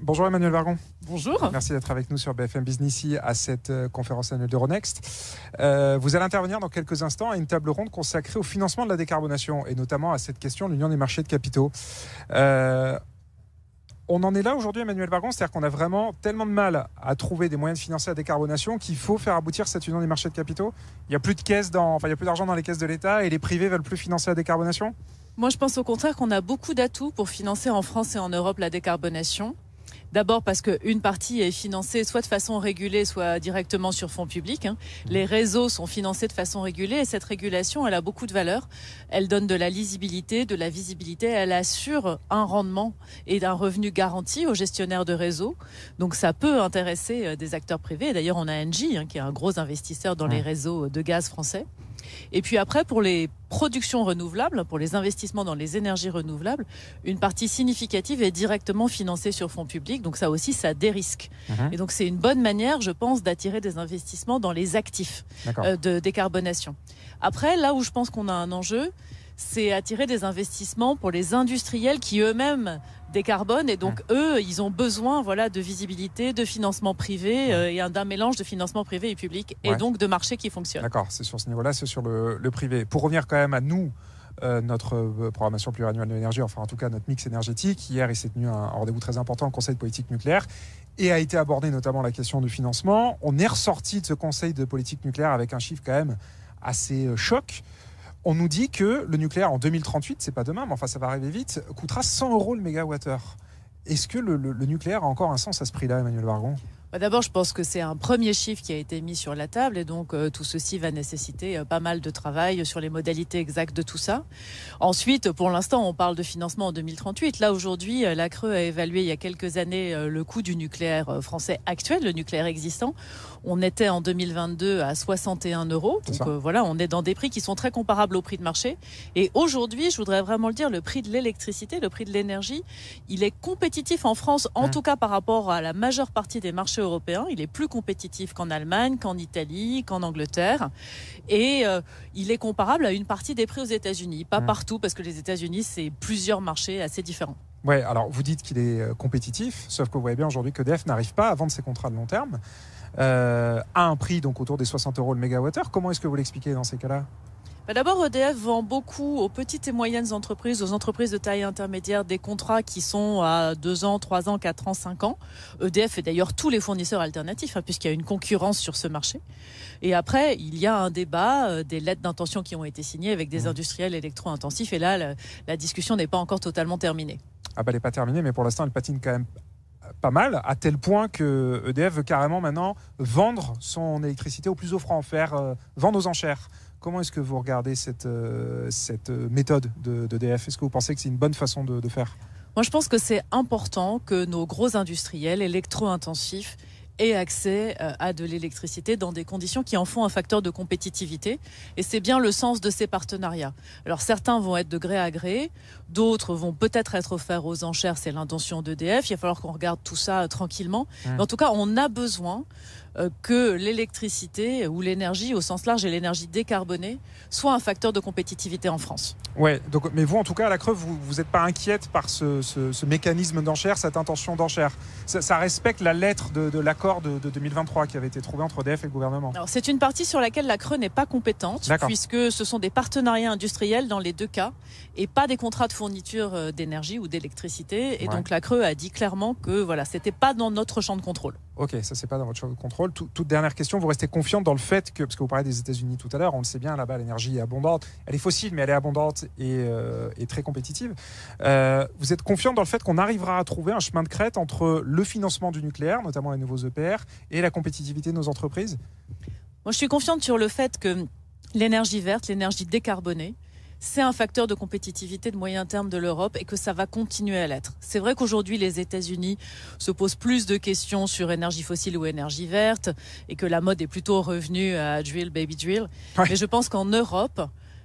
Bonjour Emmanuel Vargon. Bonjour. Merci d'être avec nous sur BFM Business ici à cette conférence annuelle d'Euronext. Vous allez intervenir dans quelques instants à une table ronde consacrée au financement de la décarbonation et notamment à cette question de l'union des marchés de capitaux. On en est là aujourd'hui, Emmanuel Vargon, c'est-à-dire qu'on a vraiment tellement de mal à trouver des moyens de financer la décarbonation qu'il faut faire aboutir cette union des marchés de capitaux. Il n'y a plus de caisses il y a plus d'argent dans les caisses de l'État et les privés veulent plus financer la décarbonation. Moi, je pense au contraire qu'on a beaucoup d'atouts pour financer en France et en Europe la décarbonation. D'abord parce qu'une partie est financée soit de façon régulée, soit directement sur fonds publics. Les réseaux sont financés de façon régulée et cette régulation, elle a beaucoup de valeur. Elle donne de la lisibilité, de la visibilité. Elle assure un rendement et un revenu garanti aux gestionnaires de réseaux. Donc ça peut intéresser des acteurs privés. D'ailleurs, on a Engie qui est un gros investisseur dans les réseaux de gaz français. Et puis après, pour les productions renouvelables, pour les investissements dans les énergies renouvelables, une partie significative est directement financée sur fonds publics. Donc ça aussi, ça dérisque. Et donc c'est une bonne manière, je pense, d'attirer des investissements dans les actifs de décarbonation. Après, là où je pense qu'on a un enjeu, c'est attirer des investissements pour les industriels qui eux-mêmes décarbonent et donc eux, ils ont besoin de visibilité, de financement privé et d'un mélange de financement privé et public et donc de marché qui fonctionne. D'accord, c'est sur ce niveau-là, c'est sur le privé. Pour revenir quand même à nous, notre programmation pluriannuelle de l'énergie, enfin en tout cas notre mix énergétique, hier il s'est tenu un rendez-vous très important au Conseil de politique nucléaire et a été abordé notamment la question du financement. On est ressorti de ce Conseil de politique nucléaire avec un chiffre quand même assez choc. On nous dit que le nucléaire en 2038, c'est pas demain, mais enfin ça va arriver vite, coûtera 100 € le mégawattheure. Est-ce que le nucléaire a encore un sens à ce prix-là, Emmanuel Vargon ? D'abord, je pense que c'est un premier chiffre qui a été mis sur la table et donc tout ceci va nécessiter pas mal de travail sur les modalités exactes de tout ça. Ensuite, pour l'instant, on parle de financement en 2038. Là, aujourd'hui, la CRE a évalué il y a quelques années le coût du nucléaire français actuel, le nucléaire existant. On était en 2022 à 61 €. Donc on est dans des prix qui sont très comparables au prix de marché. Et aujourd'hui, je voudrais vraiment le dire, le prix de l'électricité, le prix de l'énergie, il est compétitif en France, en tout cas par rapport à la majeure partie des marchés européen. Il est plus compétitif qu'en Allemagne, qu'en Italie, qu'en Angleterre. Et il est comparable à une partie des prix aux États-Unis. Pas partout, parce que les États-Unis, c'est plusieurs marchés assez différents. Oui, alors vous dites qu'il est compétitif, sauf que vous voyez bien aujourd'hui qu'EDF n'arrive pas à vendre ses contrats de long terme à un prix donc autour des 60 € le mégawattheure. Comment est-ce que vous l'expliquez dans ces cas-là ? D'abord, EDF vend beaucoup aux petites et moyennes entreprises, aux entreprises de taille intermédiaire, des contrats qui sont à 2 ans, 3 ans, 4 ans, 5 ans. EDF et d'ailleurs tous les fournisseurs alternatifs, puisqu'il y a une concurrence sur ce marché. Et après, il y a un débat, des lettres d'intention qui ont été signées avec des industriels électro-intensifs. Et là, la discussion n'est pas encore totalement terminée. Elle n'est pas terminée, mais pour l'instant, elle patine quand même pas mal, à tel point que EDF veut carrément maintenant vendre son électricité au plus offrant, vendre aux enchères. Comment est-ce que vous regardez cette méthode d'EDF ? Est-ce que vous pensez que c'est une bonne façon de faire ? Moi, je pense que c'est important que nos gros industriels électro-intensifs aient accès à de l'électricité dans des conditions qui en font un facteur de compétitivité. Et c'est bien le sens de ces partenariats. Alors certains vont être de gré à gré, d'autres vont peut-être être offerts aux enchères, c'est l'intention d'EDF. Il va falloir qu'on regarde tout ça tranquillement. Mais en tout cas, on a besoin que l'électricité ou l'énergie au sens large et l'énergie décarbonée soit un facteur de compétitivité en France. Ouais, mais vous en tout cas à la CRE, vous n'êtes pas inquiète par ce mécanisme d'enchère, cette intention d'enchère. Ça respecte la lettre de l'accord de 2023 qui avait été trouvé entre EDF et le gouvernement. Alors c'est une partie sur laquelle la CRE n'est pas compétente, puisque ce sont des partenariats industriels dans les deux cas et pas des contrats de fourniture d'énergie ou d'électricité. Et donc la CRE a dit clairement que c'était pas dans notre champ de contrôle. Ok, ça c'est pas dans votre champ de contrôle. Toute dernière question, vous restez confiante dans le fait que, parce que vous parlez des États-Unis tout à l'heure, on le sait bien, là-bas l'énergie est abondante, elle est fossile mais elle est abondante et très compétitive. Vous êtes confiante dans le fait qu'on arrivera à trouver un chemin de crête entre le financement du nucléaire, notamment les nouveaux EPR, et la compétitivité de nos entreprises ? Moi je suis confiante sur le fait que l'énergie verte, l'énergie décarbonée, c'est un facteur de compétitivité de moyen terme de l'Europe et que ça va continuer à l'être. C'est vrai qu'aujourd'hui, les États-Unis se posent plus de questions sur énergie fossile ou énergie verte et que la mode est plutôt revenue à drill, baby drill. Ouais. Mais je pense qu'en Europe,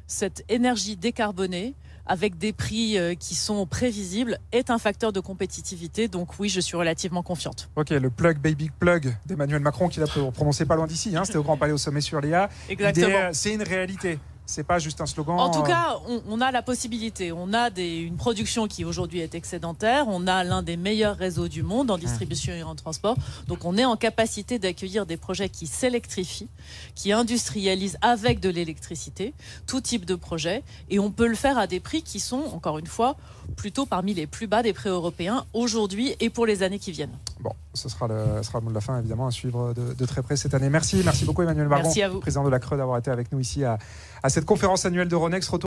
cette énergie décarbonée, avec des prix qui sont prévisibles, est un facteur de compétitivité. Donc oui, je suis relativement confiante. Ok, le plug, baby plug d'Emmanuel Macron, qu'il a prononcé pas loin d'ici, c'était au Grand Palais au sommet sur l'IA. Exactement. C'est une réalité. C'est pas juste un slogan. En tout cas, on a la possibilité. On a une production qui aujourd'hui est excédentaire. On a l'un des meilleurs réseaux du monde en distribution et en transport. Donc on est en capacité d'accueillir des projets qui s'électrifient, qui industrialisent avec de l'électricité, tout type de projet. Et on peut le faire à des prix qui sont, encore une fois, plutôt parmi les plus bas des prix européens aujourd'hui et pour les années qui viennent. Bon, ce sera le mot de la fin, évidemment, à suivre de très près cette année. Merci beaucoup Emmanuelle Vargon, Merci à vous. président de la Creux, d'avoir été avec nous ici à cette conférence annuelle d'Euronext.